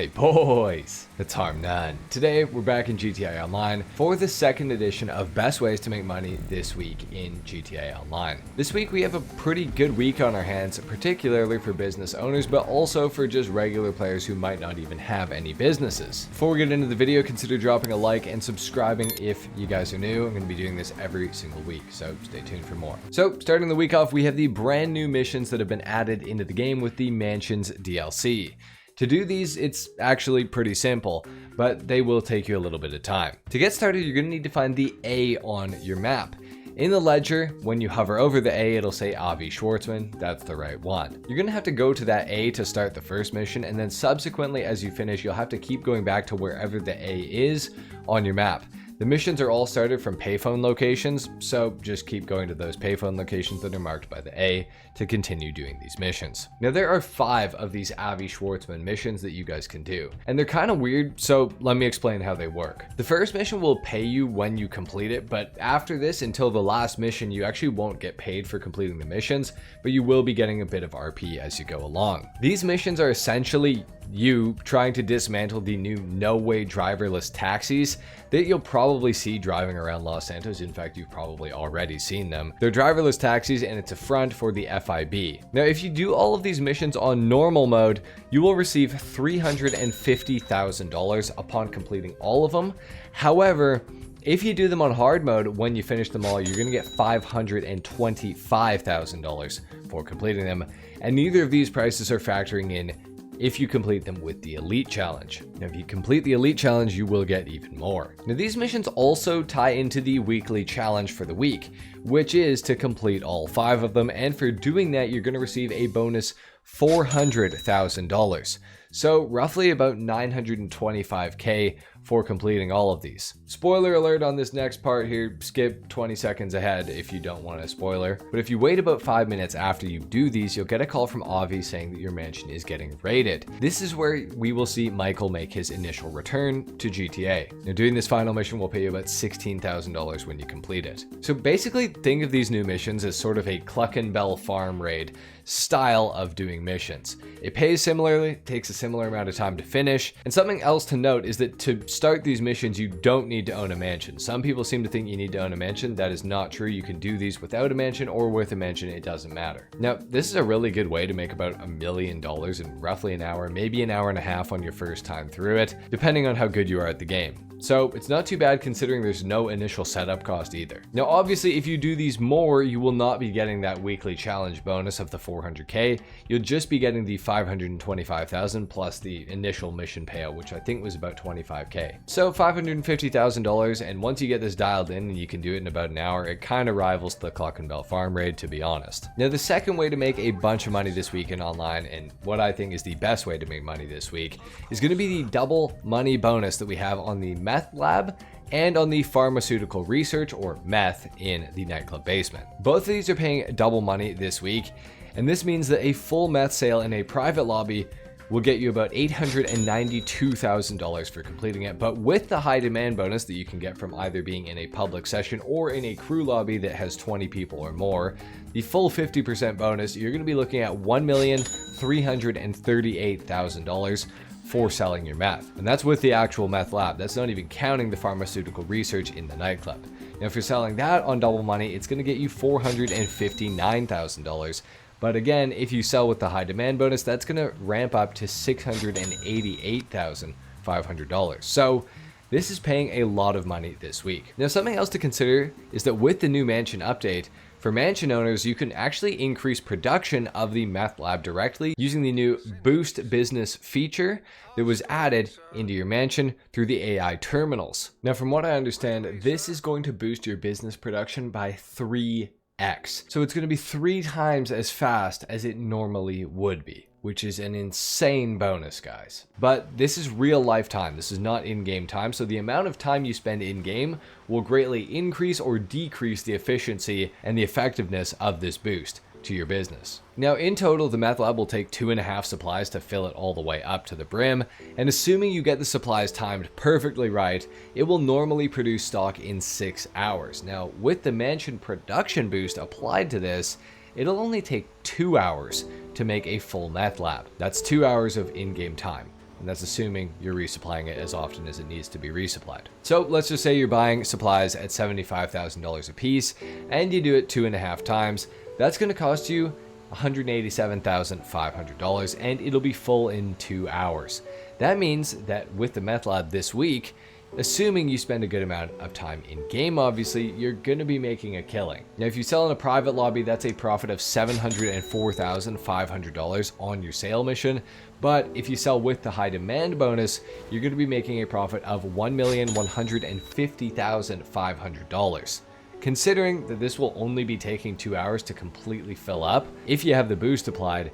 Hey boys, it's HarmNone. Today we're back in GTA Online for the second edition of best ways to make money this week in GTA Online. This week we have a pretty good week on our hands, particularly for business owners, but also for just regular players who might not even have any businesses. Before we get into the video, consider dropping a like and subscribing if you guys are new. I'm going to be doing this every single week, so stay tuned for more. So starting the week off, we have the brand new missions that have been added into the game with the Mansions DLC. To do these, it's actually pretty simple, but they will take you a little bit of time. To get started, you're going to need to find the A on your map. In the ledger, when you hover over the A, it'll say Avi Schwartzman. That's the right one. You're going to have to go to that A to start the first mission, and then subsequently, as you finish, you'll have to keep going back to wherever the A is on your map. The missions are all started from payphone locations, so just keep going to those payphone locations that are marked by the A to continue doing these missions. Now there are 5 of these Avi Schwartzman missions that you guys can do, and they're kind of weird, so let me explain how they work. The first mission will pay you when you complete it, but after this, until the last mission, you actually won't get paid for completing the missions, but you will be getting a bit of RP as you go along. These missions are essentially you trying to dismantle the new no-way driverless taxis that you'll probably see driving around Los Santos. In fact, you've probably already seen them. They're driverless taxis, and it's a front for the FIB. Now, if you do all of these missions on normal mode, you will receive $350,000 upon completing all of them. However, if you do them on hard mode, when you finish them all, you're going to get $525,000 for completing them. And neither of these prices are factoring in if you complete them with the Elite Challenge. Now, if you complete the Elite Challenge, you will get even more. Now, these missions also tie into the weekly challenge for the week, which is to complete all 5 of them, and for doing that, you're going to receive a bonus $400,000. So roughly about $925K for completing all of these. Spoiler alert on this next part here, skip 20 seconds ahead if you don't want a spoiler. But if you wait about 5 minutes after you do these, you'll get a call from Avi saying that your mansion is getting raided. This is where we will see Michael make his initial return to GTA. Now, doing this final mission will pay you about $16,000 when you complete it. So basically, think of these new missions as sort of a Cluckenbell farm raid style of doing missions. It pays similarly, takes a similar amount of time to finish, and something else to note is that to start these missions, you don't need to own a mansion. Some people seem to think you need to own a mansion. That is not true. You can do these without a mansion or with a mansion. It doesn't matter. Now, this is a really good way to make about $1 million in roughly an hour, maybe an hour and a half on your first time through it, depending on how good you are at the game. So it's not too bad considering there's no initial setup cost either. Now, obviously, if you do these more, you will not be getting that weekly challenge bonus of the $400K. You'll just be getting the $525,000 plus the initial mission payout, which I think was about $25K. So $550,000, and once you get this dialed in and you can do it in about an hour, it kind of rivals the Cluckenbell farm raid, to be honest. Now, the second way to make a bunch of money this week in online, and what I think is the best way to make money this week, is going to be the double money bonus that we have on the meth lab and on the pharmaceutical research, or meth, in the nightclub basement. Both of these are paying double money this week, and this means that a full meth sale in a private lobby will get you about $892,000 for completing it, but with the high demand bonus that you can get from either being in a public session or in a crew lobby that has 20 people or more, the full 50% bonus, you're going to be looking at $1,338,000 for selling your meth. And that's with the actual meth lab. That's not even counting the pharmaceutical research in the nightclub. Now, if you're selling that on double money, it's going to get you $459,000. But again, if you sell with the high demand bonus, that's going to ramp up to $688,500. So this is paying a lot of money this week. Now, something else to consider is that with the new mansion update, for mansion owners, you can actually increase production of the meth lab directly using the new Boost Business feature that was added into your mansion through the AI terminals. Now, from what I understand, this is going to boost your business production by 3x. So it's going to be 3 times as fast as it normally would be, which is an insane bonus, guys. But this is real life time. This is not in-game time. So the amount of time you spend in-game will greatly increase or decrease the efficiency and the effectiveness of this boost to your business. Now, in total, the meth lab will take 2.5 supplies to fill it all the way up to the brim, and assuming you get the supplies timed perfectly right, it will normally produce stock in 6 hours. Now, with the mansion production boost applied to this, it'll only take 2 hours to make a full meth lab. That's 2 hours of in-game time. and that's assuming you're resupplying it as often as it needs to be resupplied. So let's just say you're buying supplies at $75,000 a piece, and you do it 2.5 times. That's going to cost you $187,500, and it'll be full in 2 hours. That means that with the meth lab this week, assuming you spend a good amount of time in game, obviously, you're going to be making a killing. Now, if you sell in a private lobby, that's a profit of $704,500 on your sale mission. But if you sell with the high demand bonus, you're going to be making a profit of $1,150,500. Considering that this will only be taking 2 hours to completely fill up, if you have the boost applied,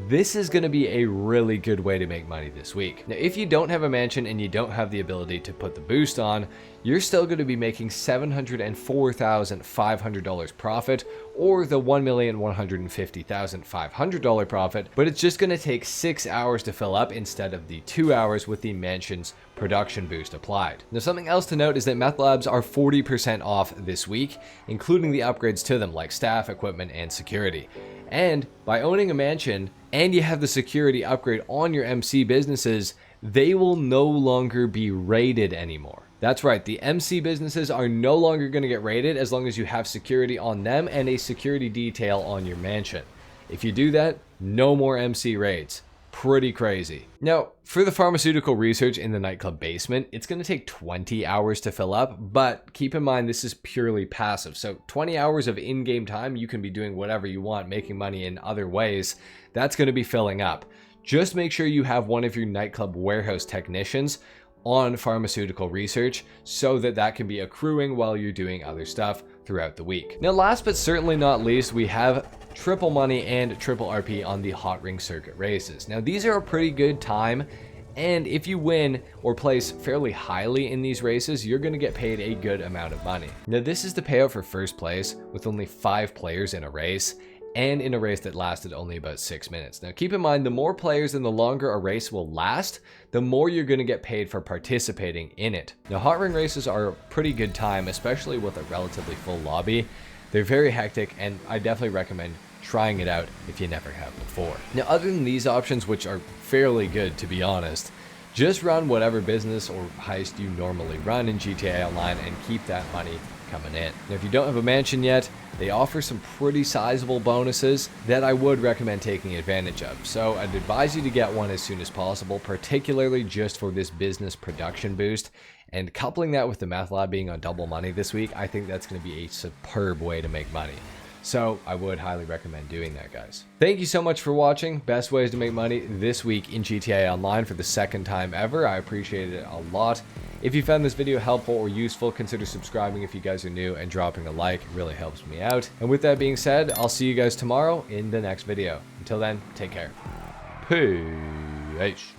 this is going to be a really good way to make money this week. Now, if you don't have a mansion and you don't have the ability to put the boost on, you're still going to be making $704,500 profit, or the $1,150,500 profit, but it's just going to take 6 hours to fill up instead of the 2 hours with the mansion's production boost applied. Now, something else to note is that meth labs are 40% off this week, including the upgrades to them like staff, equipment, and security. And by owning a mansion and you have the security upgrade on your MC businesses, they will no longer be raided anymore. That's right, the MC businesses are no longer going to get raided as long as you have security on them and a security detail on your mansion. If you do that, no more MC raids. Pretty crazy. Now, for the pharmaceutical research in the nightclub basement, it's going to take 20 hours to fill up, but keep in mind this is purely passive. So 20 hours of in-game time, you can be doing whatever you want, making money in other ways. That's going to be filling up. Just make sure you have one of your nightclub warehouse technicians on pharmaceutical research so that that can be accruing while you're doing other stuff throughout the week. Now, last but certainly not least, we have triple money and triple RP on the hot ring circuit races. Now, these are a pretty good time, and if you win or place fairly highly in these races, you're going to get paid a good amount of money. Now, this is the payout for first place with only 5 players in a race, and in a race that lasted only about 6 minutes. Now, keep in mind, the more players and the longer a race will last, the more you're going to get paid for participating in it. Now, hot ring races are a pretty good time, especially with a relatively full lobby. They're very hectic, and I definitely recommend trying it out if you never have before. Now, other than these options, which are fairly good to be honest, just run whatever business or heist you normally run in GTA Online and keep that money coming in. Now, if you don't have a mansion yet, they offer some pretty sizable bonuses that I would recommend taking advantage of. So I'd advise you to get one as soon as possible, particularly just for this business production boost. And coupling that with the meth lab being on double money this week, I think that's going to be a superb way to make money. So I would highly recommend doing that, guys. Thank you so much for watching. Best ways to make money this week in GTA Online for the second time ever. I appreciate it a lot. If you found this video helpful or useful, consider subscribing if you guys are new and dropping a like. It really helps me out. And with that being said, I'll see you guys tomorrow in the next video. Until then, take care. Peace.